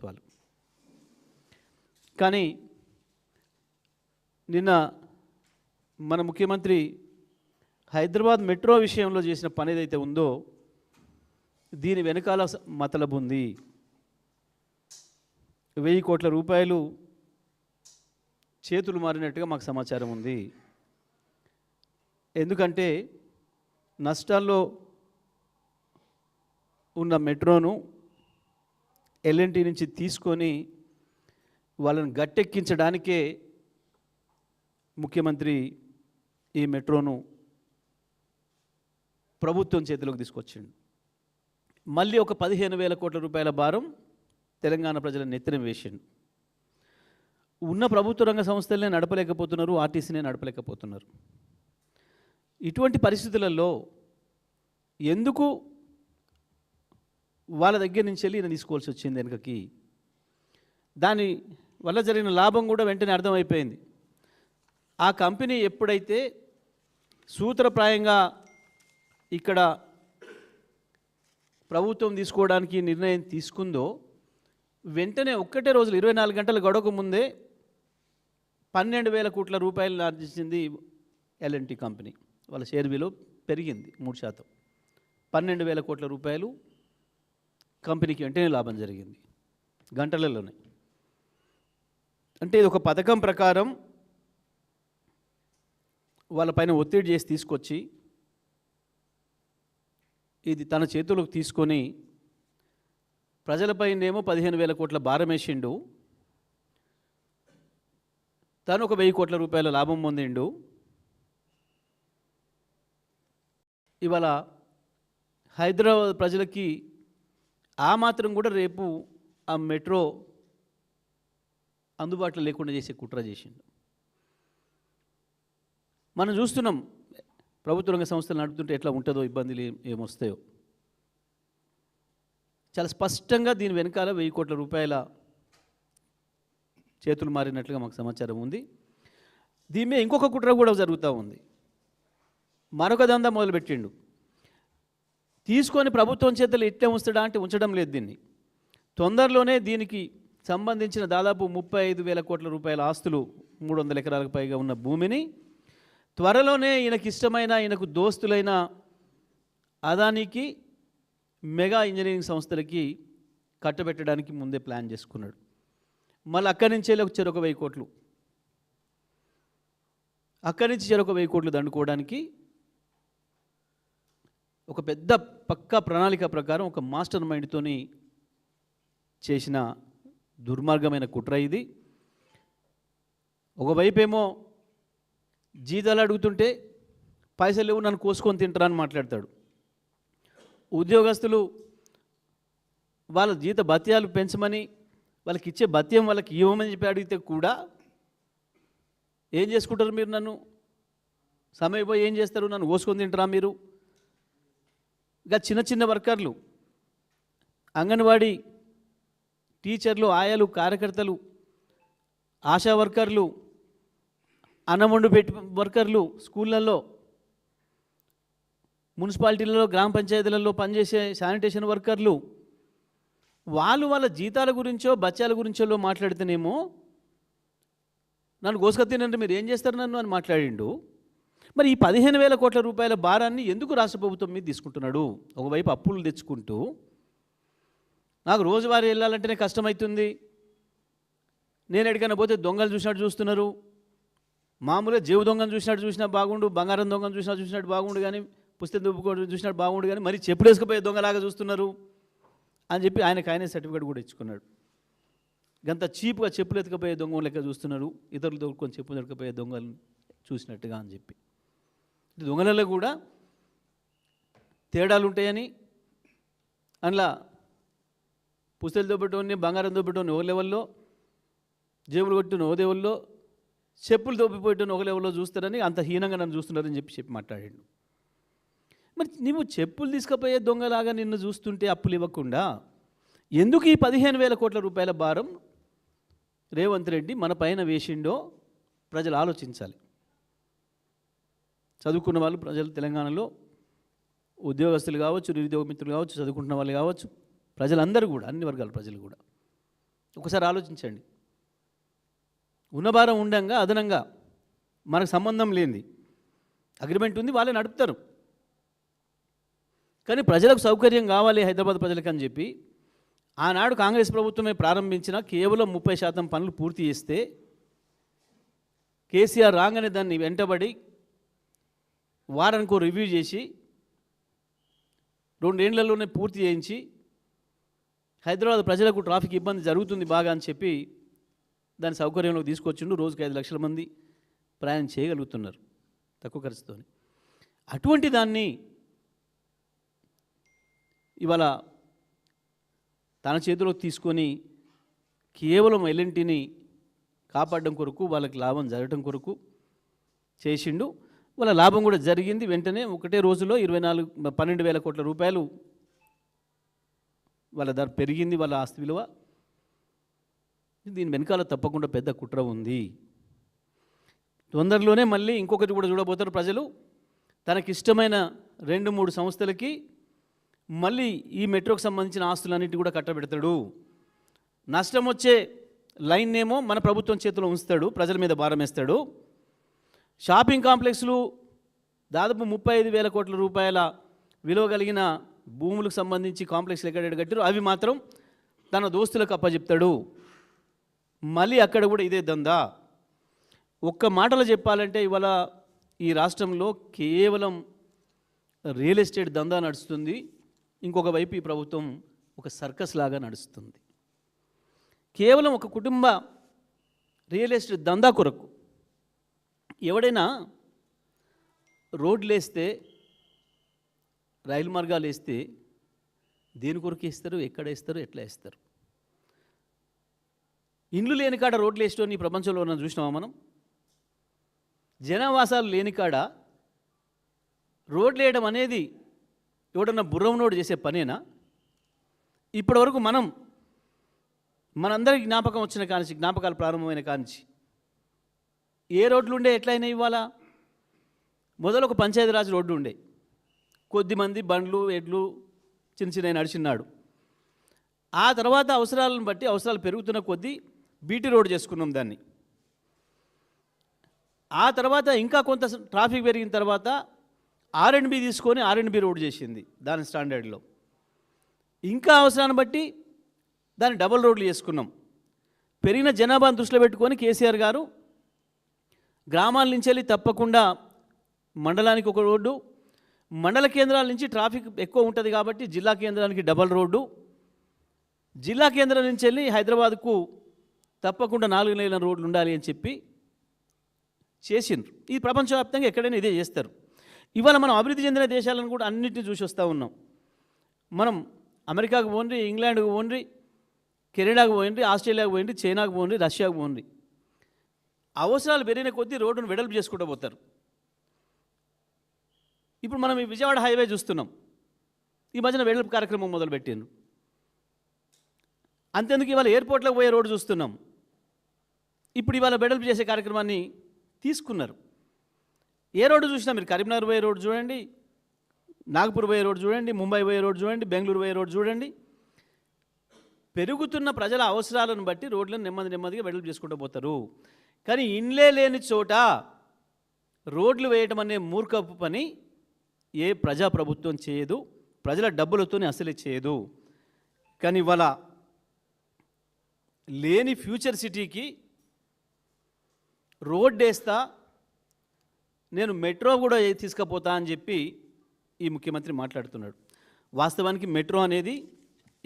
ప్రభుత్వాలు. కానీ నిన్న మన ముఖ్యమంత్రి హైదరాబాద్ మెట్రో విషయంలో చేసిన పని ఏదైతే ఉందో దీని వెనకాల మతలబు ఉంది. 1000 కోట్ల రూపాయలు చేతులు మారినట్టుగా మాకు సమాచారం ఉంది. ఎందుకంటే నష్టాల్లో ఉన్న మెట్రోను ఎల్ఎన్టీ నుంచి తీసుకొని వాళ్ళని గట్టెక్కించడానికే ముఖ్యమంత్రి ఈ మెట్రోను ప్రభుత్వం చేతిలోకి తీసుకొచ్చిండు. మళ్ళీ ఒక 15,000 కోట్ల రూపాయల భారం తెలంగాణ ప్రజల నెత్తిన వేసిండు. ఉన్న ప్రభుత్వ రంగ సంస్థలనే నడపలేకపోతున్నారు, ఆర్టీసీనే నడపలేకపోతున్నారు. ఇటువంటి పరిస్థితులలో ఎందుకు వాళ్ళ దగ్గర నుంచి వెళ్ళి ఈయన తీసుకోవాల్సి వచ్చింది వెనుకకి? దాని వల్ల జరిగిన లాభం కూడా వెంటనే అర్థమైపోయింది. ఆ కంపెనీ ఎప్పుడైతే సూత్రప్రాయంగా ఇక్కడ ప్రభుత్వం తీసుకోవడానికి నిర్ణయం తీసుకుందో వెంటనే ఒక్కటే రోజులు 24 గంటల గడవక ముందే 12,000 కోట్ల రూపాయలు ఆర్జించింది ఎల్ఎన్టీ కంపెనీ. వాళ్ళ షేర్ విలువ పెరిగింది 3%. 12,000 కోట్ల రూపాయలు కంపెనీకి వెంటనే లాభం జరిగింది గంటలలోనే. అంటే ఇది ఒక పథకం ప్రకారం వాళ్ళపైన ఒత్తిడి చేసి తీసుకొచ్చి ఇది తన చేతులకు తీసుకొని ప్రజలపైనేమో 15,000 కోట్ల భారం వేసిండు, తను ఒక 1000 కోట్ల రూపాయల లాభం పొందిండు. ఇవాళ హైదరాబాద్ ప్రజలకి ఆ మాత్రం కూడా రేపు ఆ మెట్రో అందుబాటులో లేకుండా చేసే కుట్ర చేసిండు. మనం చూస్తున్నాం ప్రభుత్వ రంగ సంస్థలు నడుపుతుంటే ఎట్లా ఉంటుందో, ఇబ్బందులు ఏమొస్తాయో. చాలా స్పష్టంగా దీని వెనకాల 1000 కోట్ల రూపాయల చేతులు మారినట్లుగా మాకు సమాచారం ఉంది. దీని మీద ఇంకొక కుట్ర కూడా జరుగుతూ ఉంది. మరొక దందా మొదలుపెట్టిండు. తీసుకొని ప్రభుత్వం చేతులు ఇట్టే ఉంచడా అంటే ఉంచడం లేదు. దీన్ని తొందరలోనే దీనికి సంబంధించిన దాదాపు 35,000 కోట్ల రూపాయల ఆస్తులు, 300 ఎకరాలకు పైగా ఉన్న భూమిని త్వరలోనే ఈయనకి ఇష్టమైన, ఈయనకు దోస్తులైన అదానికి, మెగా ఇంజనీరింగ్ సంస్థలకి కట్టబెట్టడానికి ముందే ప్లాన్ చేసుకున్నాడు. మళ్ళీ అక్కడి నుంచే చెరొక 1000 కోట్లు, అక్కడి నుంచి చెరొక 1000 కోట్లు దండుకోవడానికి ఒక పెద్ద పక్కా ప్రణాళిక ప్రకారం ఒక మాస్టర్ మైండ్తోని చేసిన దుర్మార్గమైన కుట్ర ఇది. ఒకవైపేమో జీతాలు అడుగుతుంటే పైసలు లేవు, నన్ను కోసుకొని తింటారా అని మాట్లాడతాడు. ఉద్యోగస్తులు వాళ్ళ జీత భత్యాలు పెంచమని, వాళ్ళకి ఇచ్చే భత్యం వాళ్ళకి ఇవ్వమని చెప్పి అడిగితే కూడా ఏం చేసుకుంటారు మీరు? నన్ను సమయం పోయి ఏం చేస్తారు? నన్ను కోసుకొని తింటారా మీరు? ఇంకా చిన్న చిన్న వర్కర్లు, అంగన్వాడీ టీచర్లు, ఆయాలు, కార్యకర్తలు, ఆశా వర్కర్లు, అన్నమండు పెట్టి వర్కర్లు, స్కూళ్ళల్లో, మున్సిపాలిటీలలో, గ్రామ పంచాయతీలలో పనిచేసే శానిటేషన్ వర్కర్లు, వాళ్ళు వాళ్ళ జీతాల గురించో బత్యాల గురించో మాట్లాడితేనేమో నన్ను గోసుకత్తినంటే మీరు ఏం చేస్తారు నన్ను అని మాట్లాడిండు. మరి ఈ 15,000 కోట్ల రూపాయల భారాన్ని ఎందుకు రాష్ట్ర ప్రభుత్వం మీద తీసుకుంటున్నాడు? ఒకవైపు అప్పులు తెచ్చుకుంటూ, నాకు రోజువారీ వెళ్ళాలంటేనే కష్టమవుతుంది, నేను ఎక్కడికైనా పోతే దొంగలు చూసినట్టు చూస్తున్నారు, మామూలుగా జీవ దొంగను చూసినా బాగుండు, బంగారం దొంగను చూసినట్టు బాగుండు, కానీ పుస్తకం దుబ్బుకోవడం చూసినట్టు బాగుండు, కానీ మరి చెప్పులు వేసుకుపోయే దొంగలాగా చూస్తున్నారు అని చెప్పి ఆయనే సర్టిఫికేట్ కూడా ఇచ్చుకున్నాడు. గంత చీప్గా చెప్పులు ఎత్తుకపోయే దొంగ లెక్క చూస్తున్నారు, ఇతరులు దొరుకుని చెప్పులు ఎత్తుకపోయే దొంగలు చూసినట్టుగా అని చెప్పి. దొంగలలో కూడా తేడాలు ఉంటాయని, అందులో పుస్తకాలు దొబ్బెట్టోని, బంగారం దొబ్బెట్టోని ఒక లెవెల్లో, జేబులు కొట్టిన ఓ లెవెల్లో, చెప్పులు దొబ్బిపోయేటోని ఒక లెవెల్లో చూస్తారని అంత హీనంగా నన్ను చూస్తున్నారని చెప్పి మాట్లాడాడు. మరి నువ్వు చెప్పులు తీసుకుపోయే దొంగలాగా నిన్ను చూస్తుంటే అప్పులు ఇవ్వకుండా ఎందుకు ఈ 15,000 కోట్ల రూపాయల భారం రేవంత్ రెడ్డి మన పైన వేసిండో ప్రజలు ఆలోచించాలి. చదువుకున్న వాళ్ళు ప్రజలు తెలంగాణలో ఉద్యోగస్తులు కావచ్చు, నిరుద్యోగ మిత్రులు కావచ్చు, చదువుకుంటున్న వాళ్ళు కావచ్చు, ప్రజలందరూ కూడా, అన్ని వర్గాల ప్రజలు కూడా ఒకసారి ఆలోచించండి. ఉన్న భారం ఉండంగా అదనంగా మనకు సంబంధం లేనిది అగ్రిమెంట్ ఉంది, వాళ్ళే నడుపుతారు. కానీ ప్రజలకు సౌకర్యం కావాలి హైదరాబాద్ ప్రజలకు అని చెప్పి ఆనాడు కాంగ్రెస్ ప్రభుత్వమే ప్రారంభించిన కేవలం 30% పనులు పూర్తి చేస్తే కేసీఆర్ రాగానే దాన్ని వెంటబడి వారానికో రివ్యూ చేసి 2 ఏళ్లలోనే పూర్తి చేయించి హైదరాబాద్ ప్రజలకు ట్రాఫిక్ ఇబ్బంది జరుగుతుంది బాగా అని చెప్పి దాని సౌకర్యంలోకి తీసుకొచ్చిండు. రోజుకి 5 లక్షల మంది ప్రయాణం చేయగలుగుతున్నారు తక్కువ ఖర్చుతో. అటువంటి దాన్ని ఇవాళ తన చేతిలో తీసుకొని కేవలం ఎల్ఎన్టీని కాపాడడం కొరకు, వాళ్ళకి లాభం జరగడం కొరకు చేసిండు. వాళ్ళ లాభం కూడా జరిగింది. వెంటనే ఒకటే రోజులో 12,000 కోట్ల రూపాయలు వాళ్ళ ధర పెరిగింది, వాళ్ళ ఆస్తి విలువ. దీని వెనకాల తప్పకుండా పెద్ద కుట్ర ఉంది. తొందరలోనే మళ్ళీ ఇంకొకటి కూడా చూడబోతారు ప్రజలు. తనకిష్టమైన 2-3 సంస్థలకి మళ్ళీ ఈ మెట్రోకి సంబంధించిన ఆస్తులన్నిటి కూడా కట్టబెడతాడు. నష్టం వచ్చే లైన్ ఏమో మన ప్రభుత్వం చేతిలో ఉంచుతాడు, ప్రజల మీద భారం వేస్తాడు. షాపింగ్ కాంప్లెక్స్లు దాదాపు 35,000 కోట్ల రూపాయల విలువ కలిగిన భూములకు సంబంధించి కాంప్లెక్స్లు ఎక్కడ కట్టారు అవి మాత్రం తన దోస్తులకు అప్పచెప్తాడు. మళ్ళీ అక్కడ కూడా ఇదే దందా. ఒక్క మాటలో చెప్పాలంటే ఇవాళ ఈ రాష్ట్రంలో కేవలం రియల్ ఎస్టేట్ దందా నడుస్తుంది. ఇంకొక వైపు ఈ ప్రభుత్వం ఒక సర్కస్ లాగా నడుస్తుంది. కేవలం ఒక కుటుంబ రియల్ ఎస్టేట్ దందా కొరకు ఎవడైనా రోడ్లు వేస్తే, రైలు మార్గాలు వేస్తే దేని కొరకు వేస్తారు, ఎక్కడ వేస్తారు, ఎట్లా వేస్తారు? ఇండ్లు లేని కాడ రోడ్లు వేస్తూ ఈ ప్రపంచంలో ఉన్న చూసినామా మనం? జనవాసాలు లేని కాడ రోడ్లు వేయడం అనేది ఎవడన్నా బుర్రమునోడు చేసే పనేనా? ఇప్పటివరకు మనందరికీ జ్ఞాపకం వచ్చిన కానించి, జ్ఞాపకాలు ప్రారంభమైన కానించి ఏ రోడ్లు ఉండే, ఎట్లయినా ఇవ్వాలా? మొదలు ఒక పంచాయతీరాజ్ రోడ్డు ఉండే, కొద్దిమంది బండ్లు ఎడ్లు చిన్న చిన్న నడిచిన్నాడు. ఆ తర్వాత అవసరాలను బట్టి, అవసరాలు పెరుగుతున్న కొద్దీ బీటీ రోడ్ చేసుకున్నాం దాన్ని. ఆ తర్వాత ఇంకా కొంత ట్రాఫిక్ పెరిగిన తర్వాత ఆర్ఎండ్బి తీసుకొని ఆర్ఎండ్బి రోడ్ చేసింది దాని స్టాండర్డ్లో. ఇంకా అవసరాన్ని బట్టి దాన్ని డబుల్ రోడ్లు చేసుకున్నాం. పెరిగిన జనాభాను దృష్టిలో పెట్టుకొని కేసీఆర్ గారు గ్రామాల నుంచి వెళ్ళి తప్పకుండా మండలానికి ఒక రోడ్డు, మండల కేంద్రాల నుంచి ట్రాఫిక్ ఎక్కువ ఉంటుంది కాబట్టి జిల్లా కేంద్రానికి డబల్ రోడ్డు, జిల్లా కేంద్రం నుంచి వెళ్ళి హైదరాబాద్కు తప్పకుండా 4 లేన్ల రోడ్లు ఉండాలి అని చెప్పి చేసిండ్రు. ఈ ప్రపంచవ్యాప్తంగా ఎక్కడైనా ఇదే చేస్తారు. ఇవాళ మనం అభివృద్ధి చెందిన దేశాలను కూడా అన్నింటినీ చూసి వస్తూ ఉన్నాం. మనం అమెరికాకు పోండి, ఇంగ్లాండ్కు పోండి, కెనడాకు పోయింది, ఆస్ట్రేలియాకు పోయింది, చైనాకు పోండి, రష్యాకు పోండి. అవసరాలు పెరిగిన కొద్దీ రోడ్డును వెడల్పు చేసుకుంటూ పోతారు. ఇప్పుడు మనం ఈ విజయవాడ హైవే చూస్తున్నాం. ఈ మధ్యన వెడల్పు కార్యక్రమం మొదలుపెట్టిండ్రు. అంతేందుకు ఇవాళ ఎయిర్పోర్ట్లోకి పోయే రోడ్డు చూస్తున్నాం. ఇప్పుడు ఇవాళ వెడల్పు చేసే కార్యక్రమాన్ని తీసుకున్నారు. ఏ రోడ్డు చూసినా మీరు కరీంనగర్ పోయే రోడ్డు చూడండి, నాగపూర్ పోయే రోడ్డు చూడండి, ముంబై పోయే రోడ్డు చూడండి, బెంగళూరు పోయే రోడ్డు చూడండి. పెరుగుతున్న ప్రజల అవసరాలను బట్టి రోడ్లను నెమ్మదిగా వెడల్పు చేసుకుంటూ పోతారు. కానీ ఇండ్లే లేని చోట రోడ్లు వేయటం అనే మూర్ఖపు పని ఏ ప్రజాప్రభుత్వం చేయదు, ప్రజల డబ్బులతోనే అసలే చేయదు. కానీ ఇవాళ లేని ఫ్యూచర్ సిటీకి రోడ్ వేస్తా, నేను మెట్రో కూడా తీసుకుపోతా అని చెప్పి ఈ ముఖ్యమంత్రి మాట్లాడుతున్నాడు. వాస్తవానికి మెట్రో అనేది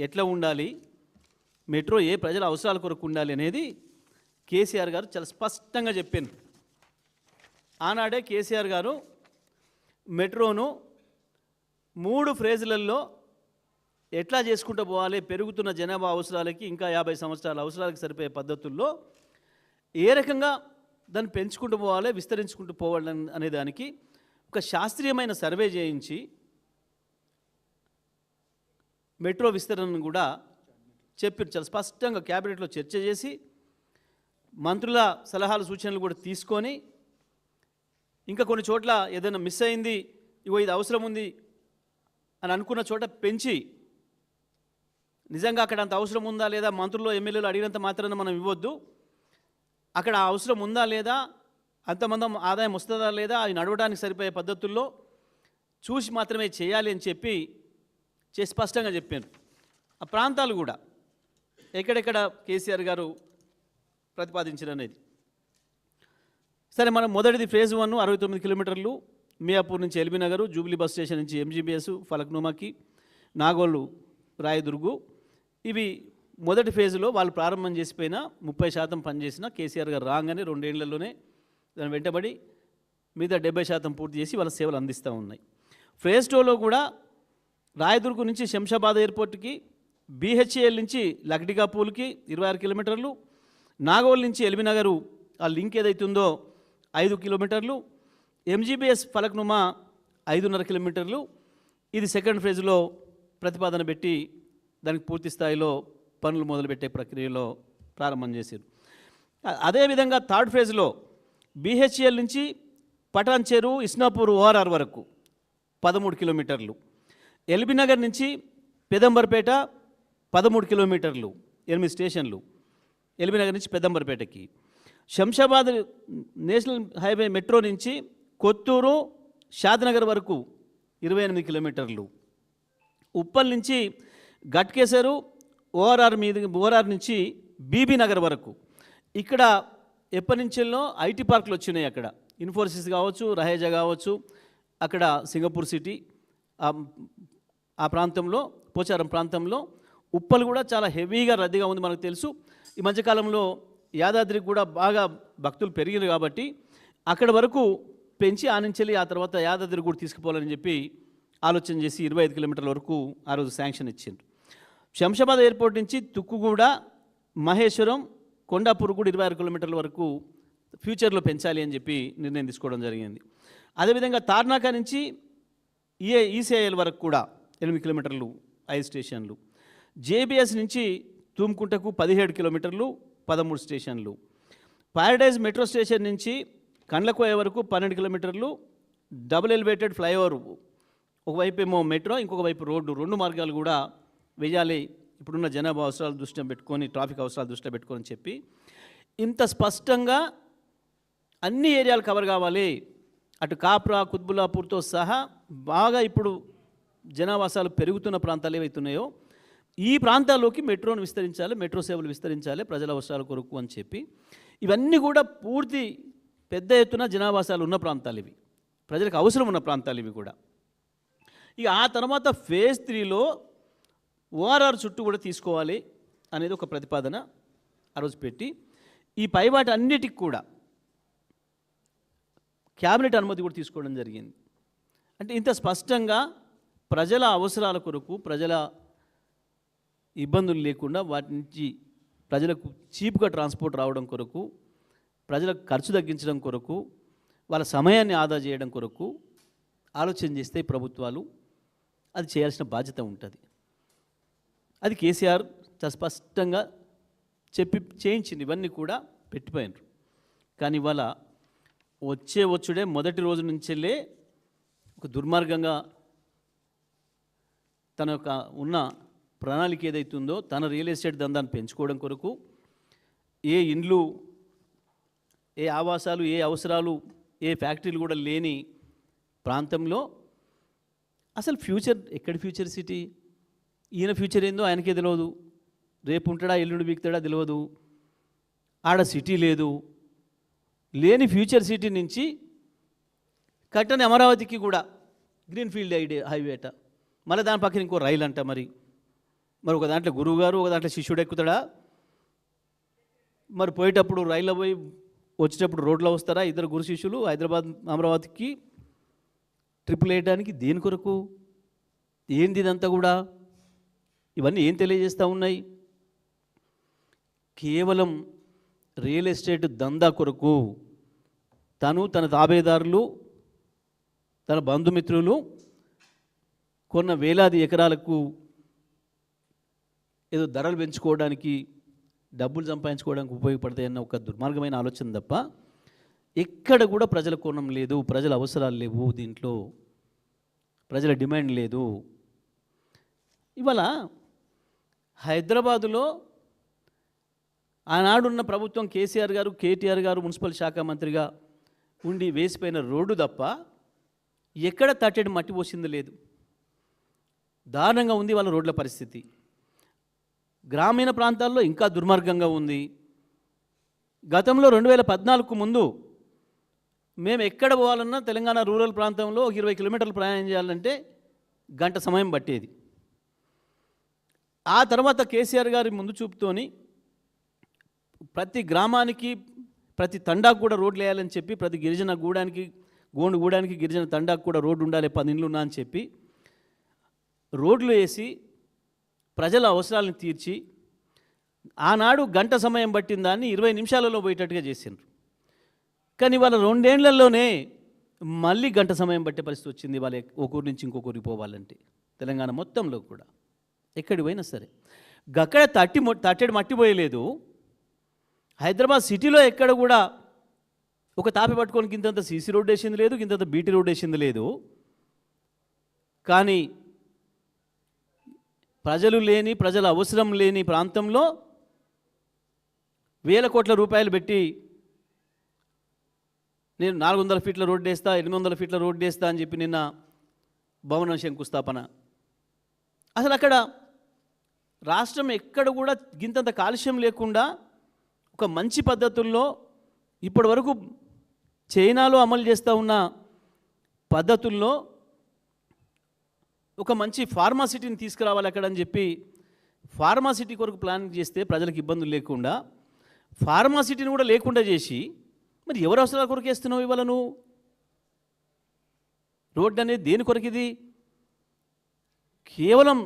ఎట్లా ఉండాలి, మెట్రో ఏ ప్రజల అవసరాల కొరకు ఉండాలి అనేది కేసీఆర్ గారు చాలా స్పష్టంగా చెప్పారు. ఆనాడే కేసీఆర్ గారు మెట్రోను 3 ఫేజులలో ఎట్లా చేసుకుంటూ పోవాలి, పెరుగుతున్న జనాభా అవసరాలకి, ఇంకా 50 సంవత్సరాల అవసరాలకు సరిపోయే పద్ధతుల్లో ఏ రకంగా దాన్ని పెంచుకుంటూ పోవాలి, విస్తరించుకుంటూ పోవాలి అనే దానికి ఒక శాస్త్రీయమైన సర్వే చేయించి మెట్రో విస్తరణను కూడా చెప్పారు. చాలా స్పష్టంగా క్యాబినెట్లో చర్చ చేసి మంత్రుల సలహాలు సూచనలు కూడా తీసుకొని, ఇంకా కొన్ని చోట్ల ఏదైనా మిస్ అయింది, ఇగో ఇది అవసరం ఉంది అని అనుకున్న చోట పెంచి నిజంగా అక్కడ అంత అవసరం ఉందా లేదా, మంత్రులు ఎమ్మెల్యేలు అడిగినంత మాత్రాన మనం ఇవ్వద్దు. అక్కడ అవసరం ఉందా లేదా, అంతమంది ఆదాయం వస్తుందా లేదా, అది నడవడానికి సరిపోయే పద్ధతుల్లో చూసి మాత్రమే చేయాలి అని చెప్పి స్పష్టంగా చెప్పాను. ఆ ప్రాంతాలు కూడా ఎక్కడెక్కడ కేసీఆర్ గారు ప్రతిపాదించారనేది. సరే, మనం మొదటిది ఫేజ్ 1 69 కిలోమీటర్లు, మియాపూర్ నుంచి LB Nagar, Jubilee bus station నుంచి ఎంజీబీఎస్, ఫలక్నుమాకి, నాగోలు, రాయదుర్గు. ఇవి మొదటి ఫేజ్లో వాళ్ళు ప్రారంభం చేసిపోయిన 30% పనిచేసిన కేసీఆర్ గారు రాగానే 2 ఏళ్లలోనే దాని వెంటబడి మిగతా 70% పూర్తి చేసి వాళ్ళ సేవలు అందిస్తూ ఉన్నాయి. ఫేజ్ 2లో కూడా రాయదుర్గు నుంచి శంషాబాద్ ఎయిర్పోర్ట్కి, బీహెచ్ఏఎల్ నుంచి లక్డికాపూల్కి 26 కిలోమీటర్లు, నాగోల్ నుంచి ఎల్బీ నగరు ఆ లింక్ ఏదైతుందో 5 కిలోమీటర్లు, ఎంజీబీఎస్ ఫలక్నుమా 5.5 కిలోమీటర్లు. ఇది సెకండ్ ఫేజ్లో ప్రతిపాదన పెట్టి దానికి పూర్తి స్థాయిలో పనులు మొదలుపెట్టే ప్రక్రియలో ప్రారంభం చేశారు. అదేవిధంగా థర్డ్ ఫేజ్లో బీహెచ్ఎల్ నుంచి పటాన్ చెరు, ఇస్నాపూర్, ఓఆర్ఆర్ వరకు 13 కిలోమీటర్లు, ఎల్బీ నగర్ నుంచి పెదంబర్పేట 13 కిలోమీటర్లు, 8 స్టేషన్లు ఎల్బీ నగర్ నుంచి పెదంబర్పేటకి, శంషాబాద్ నేషనల్ హైవే మెట్రో నుంచి కొత్తూరు, షాద్నగర్ వరకు 28 కిలోమీటర్లు, ఉప్పల్ నుంచి గట్కేసరు, ఓఆర్ఆర్ నుంచి బీబీ నగర్ వరకు. ఇక్కడ ఎప్పటి నుంచెల్లో ఐటీ పార్కులు వచ్చినాయి. అక్కడ ఇన్ఫోసిస్ కావచ్చు, రహేజా కావచ్చు, అక్కడ సింగపూర్ సిటీ ఆ ప్రాంతంలో, పోచారం ప్రాంతంలో. ఉప్పల్ కూడా చాలా హెవీగా రద్దీగా ఉంది మనకు తెలుసు. ఈ మధ్యకాలంలో యాదాద్రికి కూడా బాగా భక్తులు పెరిగారు కాబట్టి అక్కడ వరకు పెంచి ఆనించెల్లి ఆ తర్వాత యాదాద్రి కూడా తీసుకుపోవాలని చెప్పి ఆలోచన చేసి 25 కిలోమీటర్ల వరకు ఆ రోజు శాంక్షన్ ఇచ్చిండ్రు. శంషాబాద్ ఎయిర్పోర్ట్ నుంచి తుక్కుగూడ, మహేశ్వరం, కొండాపూర్ కూడా 26 కిలోమీటర్ల వరకు ఫ్యూచర్లో పెంచాలి అని చెప్పి నిర్ణయం తీసుకోవడం జరిగింది. అదేవిధంగా తార్నాక నుంచి ఈసీఐఎల్ వరకు కూడా 8 కిలోమీటర్లు, 5 స్టేషన్లు, జేబీఎస్ నుంచి తూమ్కుంటకు 17 కిలోమీటర్లు, 13 స్టేషన్లు, ప్యారడైజ్ మెట్రో స్టేషన్ నుంచి కండ్లకోయ వరకు 12 కిలోమీటర్లు, డబుల్ ఎలివేటెడ్ ఫ్లైఓవర్, ఒకవైపు ఏమో మెట్రో, ఇంకొక వైపు రోడ్డు, 2 మార్గాలు కూడా వేయాలి ఇప్పుడున్న జనాభా అవసరాలు దృష్టిలో పెట్టుకొని, ట్రాఫిక్ అవసరాలు దృష్టిలో పెట్టుకొని చెప్పి ఇంత స్పష్టంగా అన్ని ఏరియాలు కవర్ కావాలి. అటు కాప్రా, కుత్బుల్లాపూర్తో సహా బాగా ఇప్పుడు జనావాసాలు పెరుగుతున్న ప్రాంతాలు ఏవైతున్నాయో ఈ ప్రాంతాల్లోకి మెట్రోను విస్తరించాలి, మెట్రో సేవలు విస్తరించాలి ప్రజల అవసరాల కొరకు అని చెప్పి ఇవన్నీ కూడా పూర్తి పెద్ద ఎత్తున జనావాసాలు ఉన్న ప్రాంతాలు ఇవి, ప్రజలకు అవసరం ఉన్న ప్రాంతాలు ఇవి కూడా. ఇక ఆ తర్వాత ఫేజ్ 3లో ఓఆర్ఆర్ చుట్టూ కూడా తీసుకోవాలి అనేది ఒక ప్రతిపాదన ఆ రోజు పెట్టి ఈ పైవాటి అన్నిటికి కూడా క్యాబినెట్ అనుమతి కూడా తీసుకోవడం జరిగింది. అంటే ఇంత స్పష్టంగా ప్రజల అవసరాల కొరకు, ప్రజల ఇబ్బందులు లేకుండా వాటి నుంచి ప్రజలకు చీప్గా ట్రాన్స్పోర్ట్ రావడం కొరకు, ప్రజలకు ఖర్చు తగ్గించడం కొరకు, వాళ్ళ సమయాన్ని ఆదా చేయడం కొరకు ఆలోచన చేస్తే ప్రభుత్వాలు అది చేయాల్సిన బాధ్యత ఉంటుంది. అది కేసీఆర్ చాలా స్పష్టంగా చేయించింది, ఇవన్నీ కూడా పెట్టిపోయినారు. కానీ ఇవాళ వచ్చుడే మొదటి రోజు నుంచెల్లే ఒక దుర్మార్గంగా తన యొక్క ఉన్న ప్రణాళిక ఏదైతుందో తన రియల్ ఎస్టేట్ దందాన్ని పెంచుకోవడం కొరకు, ఏ ఇండ్లు, ఏ ఆవాసాలు, ఏ అవసరాలు, ఏ ఫ్యాక్టరీలు కూడా లేని ప్రాంతంలో అసలు ఫ్యూచర్ ఎక్కడి ఫ్యూచర్ సిటీ, ఈయన ఫ్యూచర్ ఏందో ఆయనకే తెలియదు, రేపు ఉంటాడా ఎల్లుండి బీక్తాడా తెలియదు, ఆడ సిటీ లేదు, లేని ఫ్యూచర్ సిటీ నుంచి కట్టని అమరావతికి కూడా గ్రీన్ఫీల్డ్ హైవే అట, మళ్ళీ దాని పక్కన ఇంకో రైలు అంట. మరి ఒక దాంట్లో గురువు గారు, ఒక దాంట్లో శిష్యుడు ఎక్కుతాడా? మరి పోయేటప్పుడు రైల్లో పోయి వచ్చేటప్పుడు రోడ్లో వస్తారా ఇద్దరు గురు శిష్యులు హైదరాబాద్ అమరావతికి ట్రిపుల్ వేయడానికి? దేని కొరకు? ఏంది ఇదంతా కూడా? ఇవన్నీ ఏం తెలియజేస్తూ ఉన్నాయి? కేవలం రియల్ ఎస్టేట్ దందా కొరకు తను, తన తాబేదారులు, తన బంధుమిత్రులు కొన్న వేలాది ఎకరాలకు ఏదో ధరలు పెంచుకోవడానికి, డబ్బులు సంపాదించుకోవడానికి ఉపయోగపడతాయన్న ఒక దుర్మార్గమైన ఆలోచన తప్ప ఎక్కడ కూడా ప్రజల కోణం లేదు, ప్రజల అవసరాలు లేవు, దీంట్లో ప్రజల డిమాండ్ లేదు. ఇవాళ హైదరాబాదులో ఆనాడున్న ప్రభుత్వం కేసీఆర్ గారు, కేటీఆర్ గారు మున్సిపల్ శాఖ మంత్రిగా ఉండి వేసిపోయిన రోడ్డు తప్ప ఎక్కడ తట్టెడు మట్టి పోసింది లేదు. దారుణంగా ఉంది వాళ్ళ రోడ్ల పరిస్థితి. గ్రామీణ ప్రాంతాల్లో ఇంకా దుర్మార్గంగా ఉంది. గతంలో 2014కు ముందు మేము ఎక్కడ పోవాలన్నా తెలంగాణ రూరల్ ప్రాంతంలో 20 కిలోమీటర్లు ప్రయాణం చేయాలంటే గంట సమయం పట్టేది. ఆ తర్వాత కేసీఆర్ గారి ముందు చూపుతోని ప్రతి గ్రామానికి, ప్రతి తండాకు కూడా రోడ్లు వేయాలని చెప్పి, ప్రతి గిరిజన గూడానికి గిరిజన తండాకు కూడా రోడ్డు ఉండాలి, 10 ఇండ్లు ఉన్నా అని చెప్పి రోడ్లు వేసి ప్రజల అవసరాలను తీర్చి ఆనాడు గంట సమయం పట్టిన దాన్ని 20 నిమిషాలలో పోయేటట్టుగా చేసిండ్రు. కానీ వాళ్ళ 2 ఏళ్లలోనే మళ్ళీ గంట సమయం పట్టే పరిస్థితి వచ్చింది. వాళ్ళ ఒక ఊరి నుంచి ఇంకొకరికి పోవాలంటే తెలంగాణ మొత్తంలో కూడా ఎక్కడికి పోయినా సరే. అక్కడ తట్టెడు మట్టి పోయలేదు. హైదరాబాద్ సిటీలో ఎక్కడ కూడా ఒక తాపి పట్టుకొని ఇంతంత సీసీ రోడ్ వేసింది లేదు, ఇంతంత బీటీ రోడ్ వేసింది లేదు. కానీ ప్రజల అవసరం లేని ప్రాంతంలో వేల కోట్ల రూపాయలు పెట్టి నేను 400 ఫీట్ల రోడ్డు వేస్తా, 800 ఫీట్ల రోడ్డు వేస్తా అని చెప్పి నిన్న భవనం శంకుస్థాపన. అసలు అక్కడ రాష్ట్రం ఎక్కడ కూడా గింతంత కాలుష్యం లేకుండా ఒక మంచి పద్ధతుల్లో ఇప్పటి వరకు చైనాలో అమలు చేస్తూ ఉన్న పద్ధతుల్లో ఒక మంచి ఫార్మాసిటీని తీసుకురావాలి అక్కడ అని చెప్పి ఫార్మాసిటీ కొరకు ప్లానింగ్ చేస్తే ప్రజలకు ఇబ్బందులు లేకుండా ఫార్మాసిటీని కూడా లేకుండా చేసి మరి ఎవరు అవసరాల కొరకు వేస్తున్నావు ఇవాళ నువ్వు? రోడ్డు అనేది దేని కొరకు? ఇది కేవలం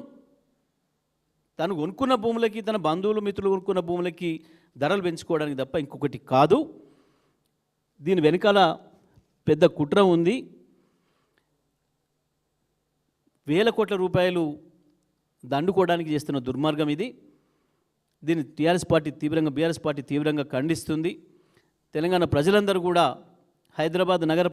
తను కొనుక్కున్న భూములకి, తన బంధువులు మిత్రులు కొనుక్కున్న భూములకి ధరలు పెంచుకోవడానికి తప్ప ఇంకొకటి కాదు. దీని వెనకాల పెద్ద కుట్ర ఉంది. వేల కోట్ల రూపాయలు దండుకోవడానికి చేస్తున్న దుర్మార్గం ఇది. దీన్ని బీఆర్ఎస్ పార్టీ తీవ్రంగా ఖండిస్తుంది. తెలంగాణ ప్రజలందరూ కూడా హైదరాబాద్ నగర